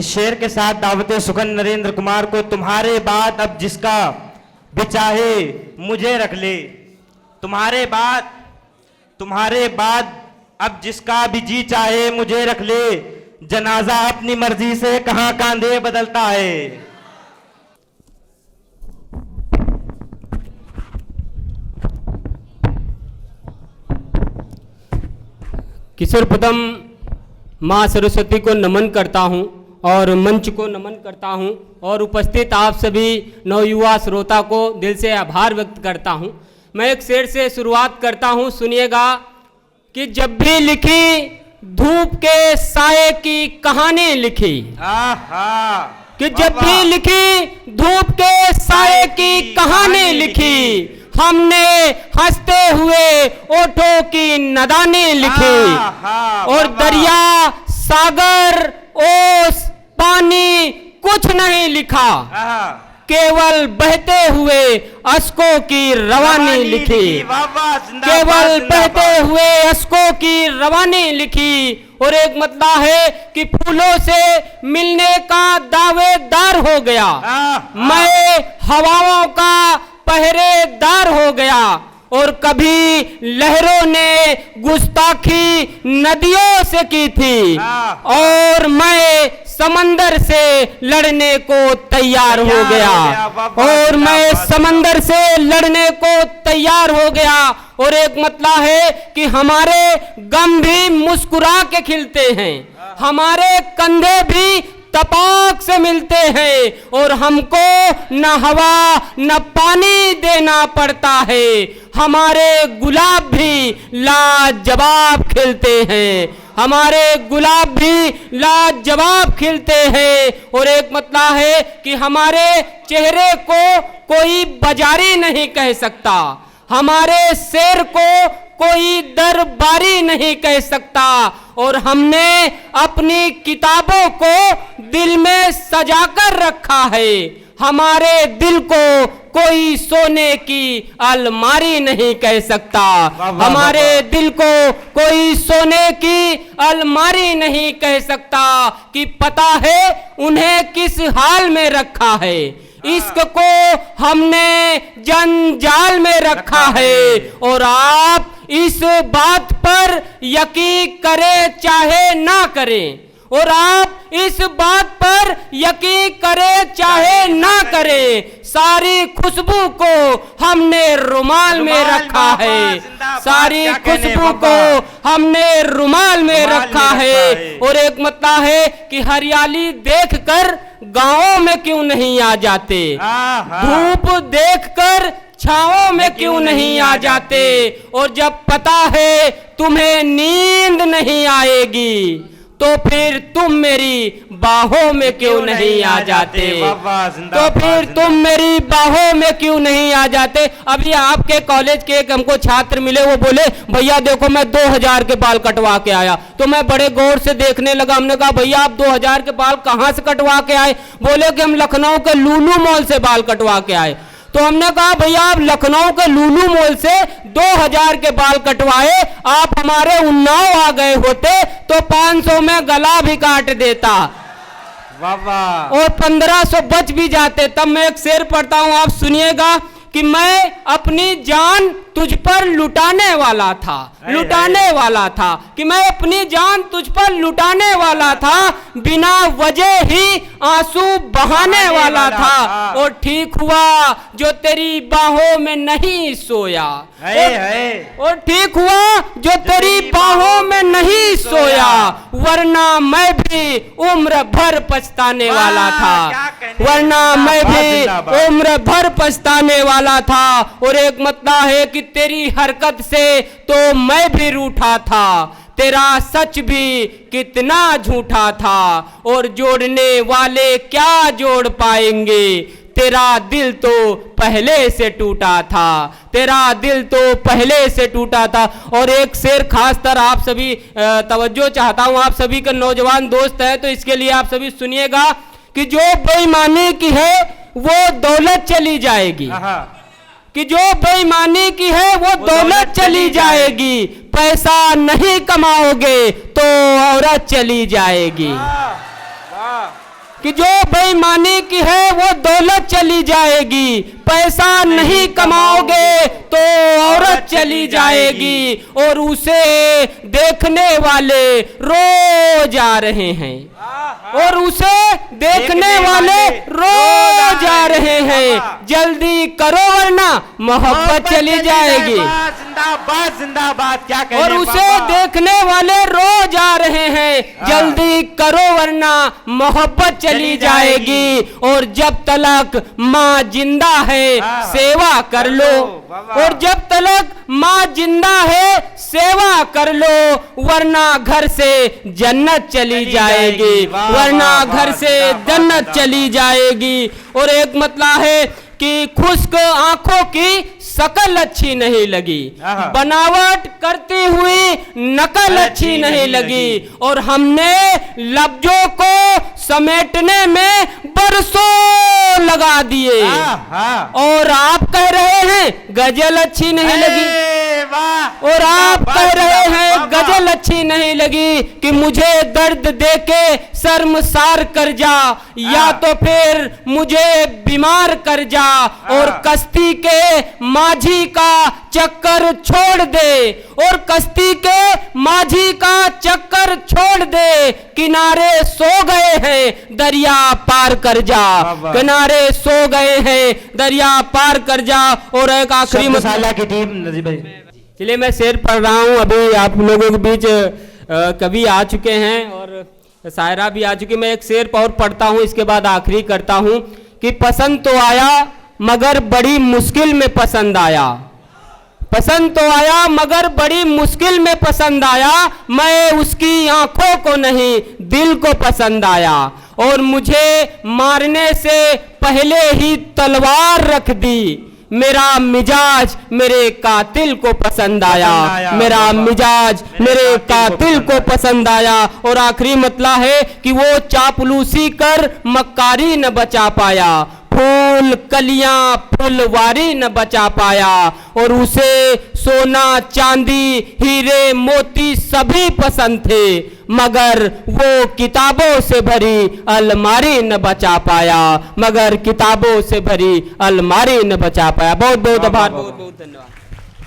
इस शेर के साथ दावते सुखन नरेंद्र कुमार को। तुम्हारे बाद अब जिसका भी चाहे मुझे रख ले, तुम्हारे बाद अब जिसका भी जी चाहे मुझे रख ले, जनाजा अपनी मर्जी से कहां कांधे बदलता है। किशोर प्रथम माँ सरस्वती को नमन करता हूँ और मंच को नमन करता हूँ और उपस्थित आप सभी नवयुवा श्रोता को दिल से आभार व्यक्त करता हूँ। मैं एक शेर से शुरुआत करता हूँ, सुनिएगा कि जब भी लिखी धूप के साये की कहानी लिखी, कि जब भी लिखी धूप के साये की कहानी लिखी, हमने हंसते हुए ओठों की नदानी लिखी, और दरिया सागर ओस पानी कुछ नहीं लिखा, केवल बहते हुए अश्कों की रवानी लिखी, केवल बहते हुए अश्कों की रवानी लिखी। और एक मतलब है कि फूलों से मिलने का दावेदार हो गया, मैं हवाओं का पहरेदार हो गया, और कभी लहरों ने गुस्ताखी नदियों से की थी, और मैं समंदर से लड़ने को तैयार हो गया, और मैं समंदर से लड़ने को तैयार हो गया। और एक मतलब है कि हमारे गम भी मुस्कुरा के खिलते हैं, हमारे कंधे भी तपाक से मिलते हैं, और हमको न हवा न पानी देना पड़ता है, हमारे गुलाब भी लाजवाब खिलते हैं, हमारे गुलाब भी लाजवाब खिलते हैं। और एक मतलब है कि हमारे चेहरे को कोई बाजारी नहीं कह सकता, हमारे शेर को कोई दरबारी नहीं कह सकता, और हमने अपनी किताबों को दिल में सजाकर रखा है, हमारे दिल को कोई सोने की अलमारी नहीं कह सकता, हमारे दिल को कोई सोने की अलमारी नहीं कह सकता, कि पता है उन्हें किस हाल में रखा है, इश्क को हमने जंजाल में रखा है। और आप इस बात पर यकीन करें चाहे ना करें, और आप इस बात पर यकीन करें चाहे ना करें, सारी खुशबू को हमने रुमाल में रखा है, सारी खुशबू को हमने रुमाल में रखा है। और एक मतलब है कि हरियाली देखकर गांवों में क्यों नहीं आ जाते, धूप देखकर छाओं में क्यों नहीं आ जाते, और जब पता है तुम्हें नींद नहीं आएगी तो फिर तुम मेरी बाहों में क्यों नहीं आ जाते, तो फिर तुम मेरी बाहों में क्यों नहीं आ जाते। अभी आपके कॉलेज के एक हमको छात्र मिले, वो बोले भैया देखो मैं 2000 के बाल कटवा के आया, तो मैं बड़े गौर से देखने लगा, हमने कहा भैया आप 2000 के बाल कहाँ से कटवा के आए, बोले कि हम लखनऊ के लुलु मॉल से बाल कटवा के आए। तो हमने कहा भैया आप लखनऊ के लुलु मॉल से 2000 के बाल कटवाए, आप हमारे उन्नाव आ गए होते तो 500 में गला भी काट देता, और 1500 बच भी जाते। तब मैं एक शेर पढ़ता हूं, आप सुनिएगा कि मैं अपनी जान तुझ पर लुटाने वाला था, लुटाने वाला था, कि मैं अपनी जान तुझ पर लुटाने वाला था, बिना वजह ही आंसू बहाने वाला था, और ठीक हुआ जो तेरी बाहों में नहीं सोया, और ठीक हुआ जो तेरी बाहों में नहीं सोया, वरना मैं भी उम्र भर पछताने वाला था, वरना मैं भी उम्र भर पछताने वाला था। और एक मतलब है कि तेरी हरकत से तो मैं भी रूठा था, तेरा सच भी कितना झूठा था, और जोड़ने वाले क्या जोड़ पाएंगे, तेरा दिल तो पहले से टूटा था, तेरा दिल तो पहले से टूटा था। और एक शेर खास तर आप सभी तवज्जो चाहता हूं, आप सभी के नौजवान दोस्त हैं तो इसके लिए आप सभी सुनिएगा कि जो बेईमानी की है वो दौलत चली जाएगी, कि जो बेईमानी की है वो दौलत चली जाएगी, पैसा नहीं कमाओगे तो औरत चली जाएगी। कि जो बेईमानी की है वो दौलत चली जाएगी, पैसा नहीं कमाओगे तो औरत चली जाएगी, और उसे देखने वाले रोज आ रहे हैं, और उसे देखने वाले रोज आ रहे हैं, जल्दी करो वरना मोहब्बत चली जाएगी। जिंदाबाद जिंदाबाद, क्या कहने और उसे देखने वाले रोज आ रहे हैं, जल्दी करो वरना मोहब्बत चली जाएगी, और जब तलक माँ जिंदा है सेवा कर लो, और जब तलक माँ जिंदा है सेवा कर लो, वरना घर से जन्नत चली जाएगी, वरना घर से जन्नत चली जाएगी। और एक मतलब है कि खुश्क आंखों की शकल अच्छी नहीं लगी, बनावट करती हुई नकल अच्छी नहीं लगी, और हमने लफ्जों को समेटने में बरसों लगा दिए, और आप कह रहे हैं गजल अच्छी नहीं लगी, और आप कह रहे हैं गजल अच्छी नहीं लगी, कि मुझे दर्द देके शर्मसार कर जा, या तो फिर मुझे बीमार कर जा, और कश्ती के माझी का चक्कर छोड़ दे, और कश्ती के माझी का चक्कर छोड़ दे, किनारे सो गए हैं दरिया पार कर जा, किनारे सो गए हैं दरिया पार कर जा। और एक आखिरी मसाला की टीम नजीब भाई, चलिए मैं शेर पढ़ रहा हूँ, अभी आप लोगों के बीच कवि आ चुके हैं और शायरा भी आ चुकी, मैं एक शेर और पढ़ता हूँ, इसके बाद आखिरी करता हूँ कि पसंद तो आया मगर बड़ी मुश्किल में पसंद आया, पसंद तो आया मगर बड़ी मुश्किल में पसंद आया, मैं उसकी आंखों को नहीं दिल को पसंद आया, और मुझे मारने से पहले ही तलवार रख दी, मेरा मिजाज मेरे कातिल को पसंद आया, मेरा मिजाज मेरे कातिल को पसंद आया। और आखिरी मतलब है कि वो चापलूसी कर मक्कारी न बचा पाया, फूल कलियां फुलवारी न बचा पाया, और उसे सोना चांदी हीरे मोती सभी पसंद थे, मगर वो किताबों से भरी अलमारी न बचा पाया, मगर किताबों से भरी अलमारी न बचा पाया। बहुत बहुत आभार, बहुत बहुत धन्यवाद।